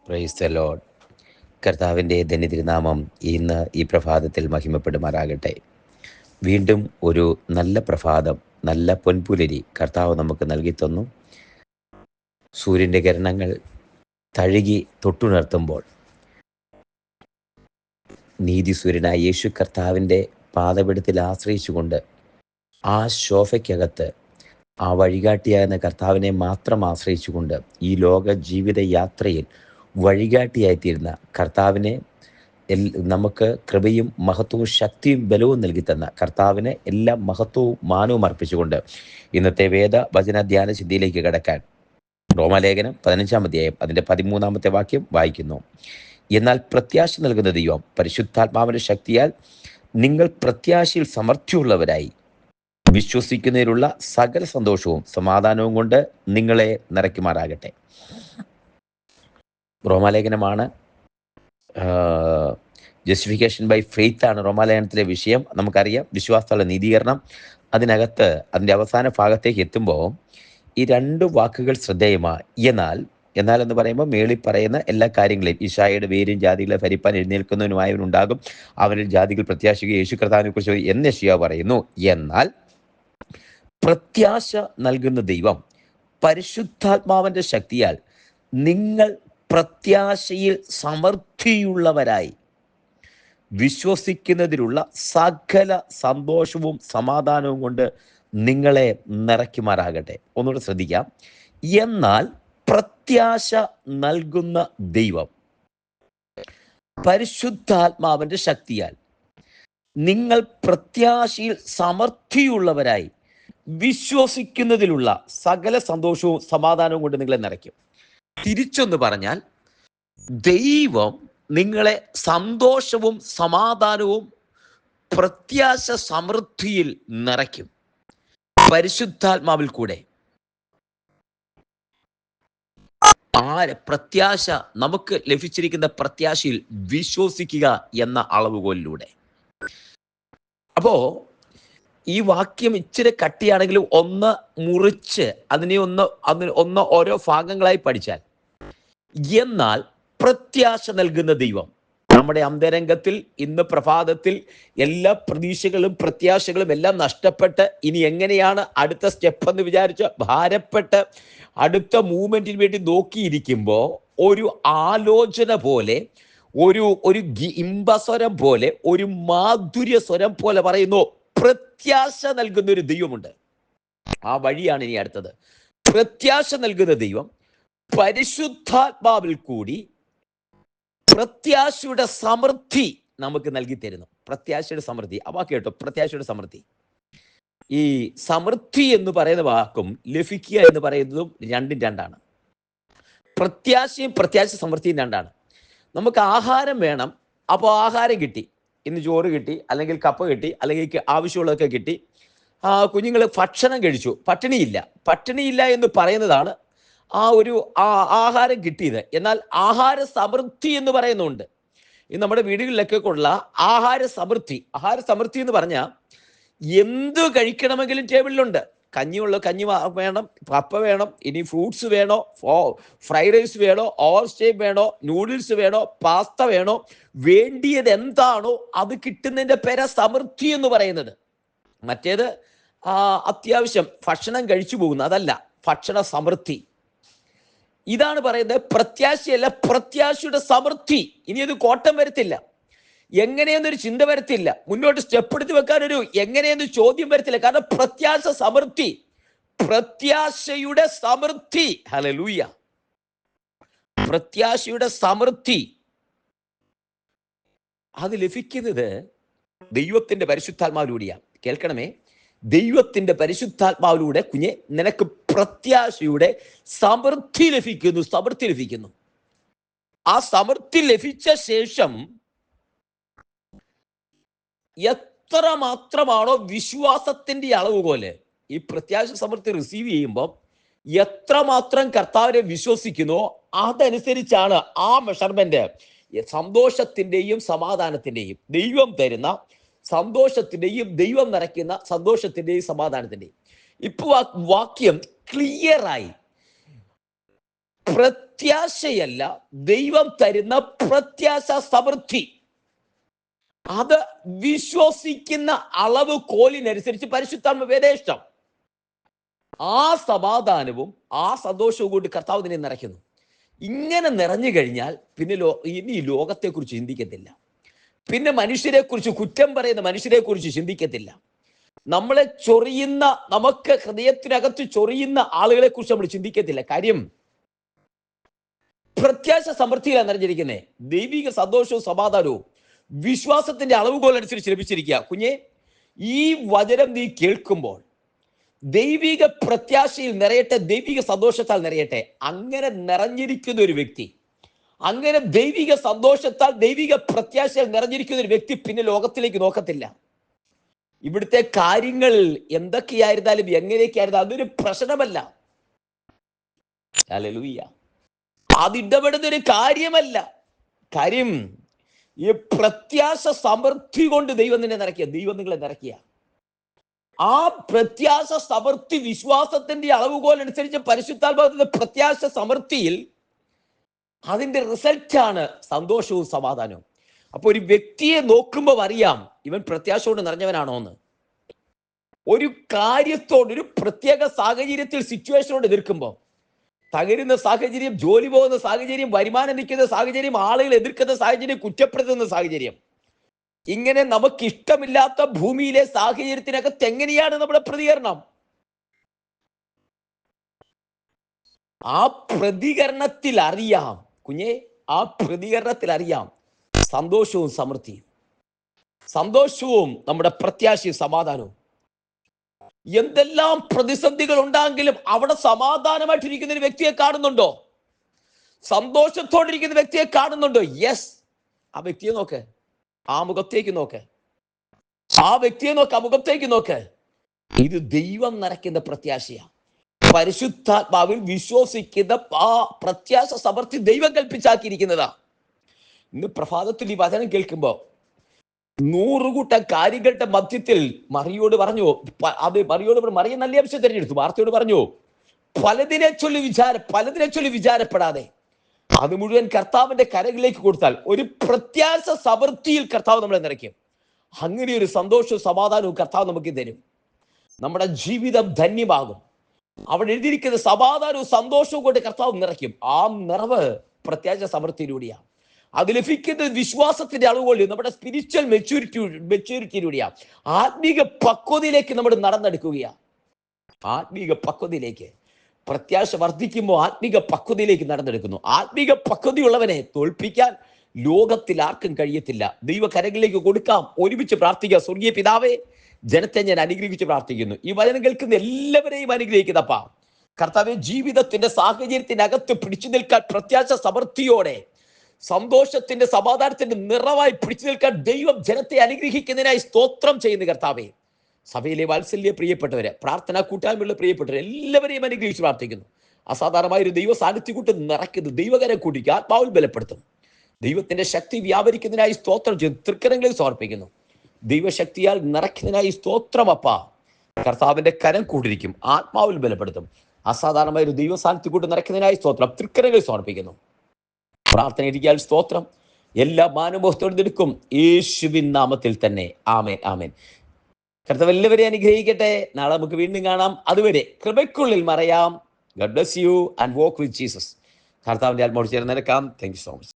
Praise the Lord. കർത്താവിൻ്റെ ധന്യതിരുനാമം ഇന്ന് ഈ പ്രഭാതത്തിൽ മഹിമപ്പെടുമാറാകട്ടെ. വീണ്ടും ഒരു നല്ല പ്രഭാതം, നല്ല പൊൻപുലരി കർത്താവ് നമുക്ക് നൽകി തന്നു. സൂര്യൻ്റെ കിരണങ്ങൾ തഴുകി തൊട്ടുണർത്തുമ്പോൾ നീതിസൂര്യനായ യേശു കർത്താവിൻ്റെ പാദപീഠത്തിൽ ആശ്രയിച്ചുകൊണ്ട് ആ ശോഭയ്ക്കകത്ത് ആ വഴികാട്ടിയായിരുന്ന കർത്താവിനെ മാത്രം ആശ്രയിച്ചുകൊണ്ട് ഈ ലോക ജീവിത യാത്രയിൽ വഴികാട്ടിയായിത്തീരുന്ന കർത്താവിനെ നമുക്ക് കൃപയും മഹത്വവും ശക്തിയും ബലവും നൽകി തന്ന കർത്താവിന് എല്ലാ മഹത്വവും മാനവും അർപ്പിച്ചുകൊണ്ട് ഇന്നത്തെ വേദ വചന ധ്യാന ചിന്തയിലേക്ക് കടക്കാൻ റോമാലേഖനം 15-ാം അധ്യായം അതിൻ്റെ 13-ാമത്തെ വാക്യം വായിക്കുന്നു. എന്നാൽ പ്രത്യാശ നൽകുന്ന ദൈവം പരിശുദ്ധാത്മാവിൻ്റെ ശക്തിയാൽ നിങ്ങൾ പ്രത്യാശയിൽ സമർത്ഥിയുള്ളവരായി വിശ്വസിക്കുന്നതിലുള്ള സകല സന്തോഷവും സമാധാനവും കൊണ്ട് നിങ്ങളെ നിറയ്ക്കുമാറാകട്ടെ. റോമാലേഖനമാണ്. ജസ്റ്റിഫിക്കേഷൻ ബൈ ഫെയ്ത്ത് ആണ് റോമാലേഖനത്തിലെ വിഷയം. നമുക്കറിയാം വിശ്വാസത്തിലുള്ള നീതീകരണം. അതിനകത്ത് അതിൻ്റെ അവസാന ഭാഗത്തേക്ക് എത്തുമ്പോൾ ഈ രണ്ട് വാക്കുകൾ ശ്രദ്ധേയമാണ്. എന്നാൽ എന്ന് പറയുമ്പോൾ മേളിൽ പറയുന്ന എല്ലാ കാര്യങ്ങളെയും ഈശായുടെ വേരും ജാതികളെ ഭരിപ്പാൻ എഴുന്നേൽക്കുന്നവനുമായവനുണ്ടാകും, അവരിൽ ജാതികൾ പ്രത്യാശിക്കുക യേശു കർത്താവിനെ കുറിച്ച് എന്ന് യെശയ്യാ പറയുന്നു. എന്നാൽ പ്രത്യാശ നൽകുന്ന ദൈവം പരിശുദ്ധാത്മാവിൻ്റെ ശക്തിയാൽ നിങ്ങൾ പ്രത്യാശയിൽ സമൃദ്ധിയുള്ളവരായി വിശ്വസിക്കുന്നതിലുള്ള സകല സന്തോഷവും സമാധാനവും കൊണ്ട് നിങ്ങളെ നിറയ്ക്കുമാറാകട്ടെ. ഒന്നുകൂടെ ശ്രദ്ധിക്കാം. എന്നാൽ പ്രത്യാശ നൽകുന്ന ദൈവം പരിശുദ്ധാത്മാവിൻ്റെ ശക്തിയാൽ നിങ്ങൾ പ്രത്യാശയിൽ സമൃദ്ധിയുള്ളവരായി വിശ്വസിക്കുന്നതിലുള്ള സകല സന്തോഷവും സമാധാനവും കൊണ്ട് നിങ്ങളെ നിറയ്ക്കും. തിരിച്ചൊന്ന് പറഞ്ഞാൽ ദൈവം നിങ്ങളെ സന്തോഷവും സമാധാനവും പ്രത്യാശ സമൃദ്ധിയിൽ നിറയ്ക്കും പരിശുദ്ധാത്മാവിൽ കൂടെ. പ്രത്യാശ നമുക്ക് ലഭിച്ചിരിക്കുന്ന പ്രത്യാശയിൽ വിശ്വസിക്കുക എന്ന അളവുകോലിലൂടെ. അപ്പോ ഈ വാക്യം ഇച്ചിരി കട്ടിയാണെങ്കിലും ഒന്ന് മുറിച്ച് അതിനെ ഒന്ന് ഓരോ ഭാഗങ്ങളായി പഠിച്ചാൽ, എന്നാൽ പ്രത്യാശ നൽകുന്ന ദൈവം നമ്മുടെ അന്തരംഗത്തിൽ ഇന്ന് പ്രഭാതത്തിൽ എല്ലാ പ്രതീക്ഷകളും പ്രത്യാശകളും എല്ലാം നഷ്ടപ്പെട്ട് ഇനി എങ്ങനെയാണ് അടുത്ത സ്റ്റെപ്പ് എന്ന് വിചാരിച്ച് ഭാരപ്പെട്ട് അടുത്ത മൂവ്മെന്റിന് വേണ്ടി നോക്കിയിരിക്കുമ്പോൾ ഒരു ആലോചന പോലെ, ഒരു ഇമ്പസ്വരം പോലെ, ഒരു മാധുര്യ സ്വരം പോലെ പറയുന്നു, പ്രത്യാശ നൽകുന്ന ഒരു ദൈവമുണ്ട്. ആ വഴിയാണ് ഇനി അടുത്തത്. പ്രത്യാശ നൽകുന്ന ദൈവം പരിശുദ്ധാത്മാവിൽ കൂടി പ്രത്യാശയുടെ സമൃദ്ധി നമുക്ക് നൽകി തരുന്നു. പ്രത്യാശയുടെ സമൃദ്ധി, ആ വാക്ക് കേട്ടോ, പ്രത്യാശയുടെ സമൃദ്ധി. ഈ സമൃദ്ധി എന്ന് പറയുന്ന വാക്കും ലഭിക്കുക എന്ന് പറയുന്നതും രണ്ടും രണ്ടാണ്. പ്രത്യാശയും പ്രത്യാശ സമൃദ്ധിയും രണ്ടാണ്. നമുക്ക് ആഹാരം വേണം, അപ്പോൾ ആഹാരം കിട്ടി, ഇന്ന് ചോറ് കിട്ടി, അല്ലെങ്കിൽ കപ്പ കിട്ടി, അല്ലെങ്കിൽ ആവശ്യമുള്ളതൊക്കെ കിട്ടി. കുഞ്ഞുങ്ങൾ ഭക്ഷണം കഴിച്ചു, പട്ടിണിയില്ല എന്ന് പറയുന്നതാണ് ഒരു ആഹാരം കിട്ടിയത്. എന്നാൽ ആഹാര സമൃദ്ധി എന്ന് പറയുന്നുണ്ട്. ഈ നമ്മുടെ വീടുകളിലൊക്കെ ഉള്ള ആഹാര സമൃദ്ധി എന്ന് പറഞ്ഞാൽ എന്ത് കഴിക്കണമെങ്കിലും ടേബിളിലുണ്ട്. കഞ്ഞി വേണം, പപ്പ വേണം, ഇനി ഫ്രൂട്ട്സ് വേണോ, ഫ്രൈഡ് റൈസ് വേണോ, ഓവർ സ്റ്റേപ്പ് വേണോ, നൂഡിൽസ് വേണോ, പാസ്ത വേണോ, വേണ്ടിയത് എന്താണോ അത് കിട്ടുന്നതിൻ്റെ പേരാ സമൃദ്ധി എന്ന് പറയുന്നത്. മറ്റേത് അത്യാവശ്യം ഭക്ഷണം കഴിച്ചു പോകുന്നു, അതല്ല ഭക്ഷണ സമൃദ്ധി. ഇതാണ് പറയുന്നത്. പ്രത്യാശയല്ല, പ്രത്യാശയുടെ സമൃദ്ധി. ഇനി അത് കോട്ടം വരത്തില്ല, എങ്ങനെയെന്നൊരു ചിന്ത വരത്തില്ല, മുന്നോട്ട് സ്റ്റെപ്പ് എടുത്ത് വെക്കാനൊരു എങ്ങനെയെന്ന് ചോദ്യം വരത്തില്ല. കാരണം പ്രത്യാശ സമൃദ്ധി, പ്രത്യാശയുടെ സമൃദ്ധി. ഹല്ലേലൂയ. പ്രത്യാശയുടെ സമൃദ്ധി അത് ലഭിക്കുന്നത് ദൈവത്തിന്റെ പരിശുദ്ധാത്മാവിലൂടെയാണ്. കേൾക്കണമേ, ദൈവത്തിന്റെ പരിശുദ്ധാത്മാവിലൂടെ കുഞ്ഞെ നിനക്ക് പ്രത്യാശയുടെ സമൃദ്ധി ലഭിക്കുന്നു. ആ സമൃദ്ധി ലഭിച്ച ശേഷം എത്ര മാത്രമാണോ വിശ്വാസത്തിന്റെ അളവുപോലെ ഈ പ്രത്യാശ സമൃദ്ധി റിസീവ് ചെയ്യുമ്പോൾ എത്രമാത്രം കർത്താവിനെ വിശ്വസിക്കുന്നോ അതനുസരിച്ചാണ് ആ മെഷർമെന്റ് സന്തോഷത്തിന്റെയും സമാധാനത്തിന്റെയും, ദൈവം തരുന്ന സന്തോഷത്തിന്റെയും ദൈവം നിറയ്ക്കുന്ന സന്തോഷത്തിന്റെയും സമാധാനത്തിന്റെയും. ഇപ്പൊ വാക്യം ക്ലിയറായി. പ്രത്യാശയല്ല, ദൈവം തരുന്ന പ്രത്യാശ സമൃദ്ധി. അത് വിശ്വസിക്കുന്ന അളവ് കോലിനനുസരിച്ച് പരിശുദ്ധാത്മ വേദേഷ്ടം. ആ സമാധാനവും ആ സന്തോഷവും കൊണ്ട് കർത്താവ് നിന്നെ നിറയ്ക്കുന്നു. ഇങ്ങനെ നിറഞ്ഞു കഴിഞ്ഞാൽ പിന്നെ ഇനി ലോകത്തെക്കുറിച്ച് ചിന്തിക്കത്തില്ല. പിന്നെ മനുഷ്യരെക്കുറിച്ച്, കുറ്റം പറയുന്ന മനുഷ്യരെക്കുറിച്ച് ചിന്തിക്കത്തില്ല. നമ്മളെ ചൊറിയുന്ന, നമുക്ക് ഹൃദയത്തിനകത്ത് ചൊറിയുന്ന ആളുകളെ കുറിച്ച് നമ്മൾ ചിന്തിക്കത്തില്ല. കാര്യം പ്രത്യാശ സമൃദ്ധിയിലാണ് നിറഞ്ഞിരിക്കുന്നത്. ദൈവിക സന്തോഷവും സമാധാനവും വിശ്വാസത്തിന്റെ അളവുകോൽ അനുസരിച്ച് ലഭിച്ചിരിക്കുക. കുഞ്ഞെ, ഈ വചനം നീ കേൾക്കുമ്പോൾ ദൈവിക പ്രത്യാശയിൽ നിറയട്ടെ, ദൈവിക സന്തോഷത്താൽ നിറയട്ടെ. അങ്ങനെ നിറഞ്ഞിരിക്കുന്ന ഒരു വ്യക്തി, അങ്ങനെ ദൈവിക സന്തോഷത്താൽ ദൈവിക പ്രത്യാശയിൽ നിറഞ്ഞിരിക്കുന്ന ഒരു വ്യക്തി പിന്നെ ലോകത്തിലേക്ക് നോക്കത്തില്ല. ഇവിടുത്തെ കാര്യങ്ങൾ എന്തൊക്കെയായിരുന്നാലും എങ്ങനെയൊക്കെയായിരുന്നാലും അതൊരു പ്രശ്നമല്ല. ഹല്ലേലൂയ. അതിടപെടുന്ന ഒരു കാര്യമല്ല. കാര്യം ഈ പ്രത്യാശ സമൃദ്ധി കൊണ്ട് ദൈവം നിന്നെ നിറയ്ക്കുക, ദൈവം നിങ്ങളെ നിറയ്ക്കുക. ആ പ്രത്യാശ സമൃദ്ധി വിശ്വാസത്തിന്റെ അളവുകോൽ അനുസരിച്ച് പരിശുദ്ധാത്മാവിന്റെ പ്രത്യാശ സമൃദ്ധിയിൽ അതിന്റെ റിസൾട്ടാണ് സന്തോഷവും സമാധാനവും. അപ്പൊ ഒരു വ്യക്തിയെ നോക്കുമ്പോൾ അറിയാം ഇവൻ പ്രത്യാശ കൊണ്ട് നിറഞ്ഞവനാണോ എന്ന്. ഒരു കാര്യത്തോട്, ഒരു പ്രത്യേക സാഹചര്യത്തിൽ, സിറ്റുവേഷനോട് എതിർക്കുമ്പോൾ, തകരുന്ന സാഹചര്യം, ജോലി പോകുന്ന സാഹചര്യം, വരുമാനം നിൽക്കുന്ന സാഹചര്യം, ആളുകൾ എതിർക്കുന്ന സാഹചര്യം, കുറ്റപ്പെടുത്തുന്ന സാഹചര്യം, ഇങ്ങനെ നമുക്ക് ഇഷ്ടമില്ലാത്ത ഭൂമിയിലെ സാഹചര്യത്തിനകത്ത് എങ്ങനെയാണ് നമ്മുടെ പ്രതികരണം? ആ പ്രതികരണത്തിൽ അറിയാം കുഞ്ഞെ, ആ പ്രതികരണത്തിൽ അറിയാം സന്തോഷവും സമൃദ്ധിയും, സന്തോഷവും നമ്മുടെ പ്രത്യാശയും സമാധാനവും. എന്തെല്ലാം പ്രതിസന്ധികൾ ഉണ്ടായെങ്കിലും അവിടെ സമാധാനമായിട്ടിരിക്കുന്ന ഒരു വ്യക്തിയെ കാണുന്നുണ്ടോ? സന്തോഷത്തോടിരിക്കുന്ന വ്യക്തിയെ കാണുന്നുണ്ടോ? യെസ്. ആ വ്യക്തിയെ നോക്ക്, ആ മുഖത്തേക്ക് നോക്ക്, ആ വ്യക്തിയെ നോക്ക്, ആ മുഖത്തേക്ക് നോക്ക്. ഇത് ദൈവം നിറയ്ക്കുന്ന പ്രത്യാശയാണ്. പരിശുദ്ധാത്മാവിൽ വിശ്വസിക്കുന്ന ആ പ്രത്യാശ സമൃദ്ധി ദൈവം കൽപ്പിച്ചാക്കിയിരിക്കുന്നതാ. ഇന്ന് പ്രഭാതത്തിൽ ഈ വചനം കേൾക്കുമ്പോൾ 100 കൂട്ടം കാര്യങ്ങളുടെ മധ്യത്തിൽ മറിയോട് പറഞ്ഞു, മറിയ നല്ല അംശം തിരഞ്ഞെടുത്തു. വാർത്തയോട് പറഞ്ഞു, പലതിനെ ചൊല്ലി വിചാരപ്പെടാതെ അത് മുഴുവൻ കർത്താവിന്റെ കരകളിലേക്ക് കൊടുത്താൽ ഒരു പ്രത്യാശ സമൃദ്ധിയിൽ കർത്താവ് നമ്മളെ നിറയ്ക്കും. അങ്ങനെ ഒരു സന്തോഷവും സമാധാനവും കർത്താവ് നമുക്ക് തരും. നമ്മുടെ ജീവിതം ധന്യമാകും. അവിടെ എഴുതിയിരിക്കുന്ന സമാധാനവും സന്തോഷവും കൊണ്ട് കർത്താവ് നിറയ്ക്കും. ആ നിറവ് പ്രത്യാശ സമൃദ്ധിയിലൂടെയാണ്. അത് ലഭിക്കുന്നത് വിശ്വാസത്തിന്റെ അളവുകൊണ്ട് നമ്മുടെ സ്പിരിച്വൽ മെച്യൂരിറ്റിയിലൂടെയാണ്. ആത്മീക പക്വതയിലേക്ക് നമ്മൾ നടന്നെടുക്കുകയാണ്. ആത്മീക പക്വതയിലേക്ക് പ്രത്യാശ വർദ്ധിക്കുമ്പോൾ ആത്മീക പക്വതയിലേക്ക് നടന്നെടുക്കുന്നു. ആത്മീക പക്വതയുള്ളവനെ തോൽപ്പിക്കാൻ ലോകത്തിൽ ആർക്കും കഴിയത്തില്ല. ദൈവകരങ്ങളിലേക്ക് കൊടുക്കാം. ഒരുമിച്ച് പ്രാർത്ഥിക്കുക. സ്വർഗീയ പിതാവേ, ജനത്തെ ഞാൻ അനുഗ്രഹിച്ച് പ്രാർത്ഥിക്കുന്നു. ഈ വചനം കേൾക്കുന്ന എല്ലാവരെയും അനുഗ്രഹിക്കുന്നപ്പാ കർത്താവേ, ജീവിതത്തിന്റെ സാഹചര്യത്തിനകത്ത് പിടിച്ചു നിൽക്കാൻ പ്രത്യാശ സമൃദ്ധിയോടെ, സന്തോഷത്തിന്റെ സമാധാനത്തിന്റെ നിറവായി പിടിച്ചു നിൽക്കാൻ ദൈവം ജനത്തെ അനുഗ്രഹിക്കുന്നതിനായി സ്തോത്രം ചെയ്യുന്ന കർത്താവേ, സഭയിലെ വാത്സല്യ പ്രിയപ്പെട്ടവരെ, പ്രാർത്ഥനാ കൂട്ടായ്മയുള്ള പ്രിയപ്പെട്ടവരെ എല്ലാവരെയും അനുഗ്രഹിച്ച് പ്രാർത്ഥിക്കുന്നു. അസാധാരണമായൊരു ദൈവ സാന്നിധ്യം കൊണ്ട് നിറയ്ക്കുന്നു. ദൈവകരം കൂട്ടിക്ക് ആത്മാവിൽ ബലപ്പെടുത്തും. ദൈവത്തിന്റെ ശക്തി വ്യാപരിക്കുന്നതിനായി സ്തോത്രം ചെയ്ത് തൃക്കരങ്ങളിൽ സമർപ്പിക്കുന്നു. ദൈവശക്തിയാൽ നിറയ്ക്കുന്നതിനായി സ്തോത്രം അപ്പാ. കർത്താവിന്റെ കരം കൂട്ടിരിക്കും, ആത്മാവിൽ ബലപ്പെടുത്തും. അസാധാരണമായൊരു ദൈവ സാന്നിധ്യം കൊണ്ട് നിറയ്ക്കുന്നതിനായി സ്തോത്രം തൃക്കരങ്ങളിൽ സമർപ്പിക്കുന്നു. പ്രാർത്ഥന ഇരിക്കാൻ സ്തോത്രം. എല്ലാ മാനവോഹത്തോടും എടുക്കും യേശുവിൻ നാമത്തിൽ തന്നെ. ആമേൻ, ആമേൻ. കർത്താവ് എല്ലാവരെയും അനുഗ്രഹിക്കട്ടെ. നാളെ നമുക്ക് വീണ്ടും കാണാം. അതുവരെ കൃപയ്ക്കുള്ളിൽ മറയാം. God bless you and walk with Jesus. കർത്താവിന്റെ ആത്മാവോട് ചേർന്ന് നിൽക്കാം. Thank you so much.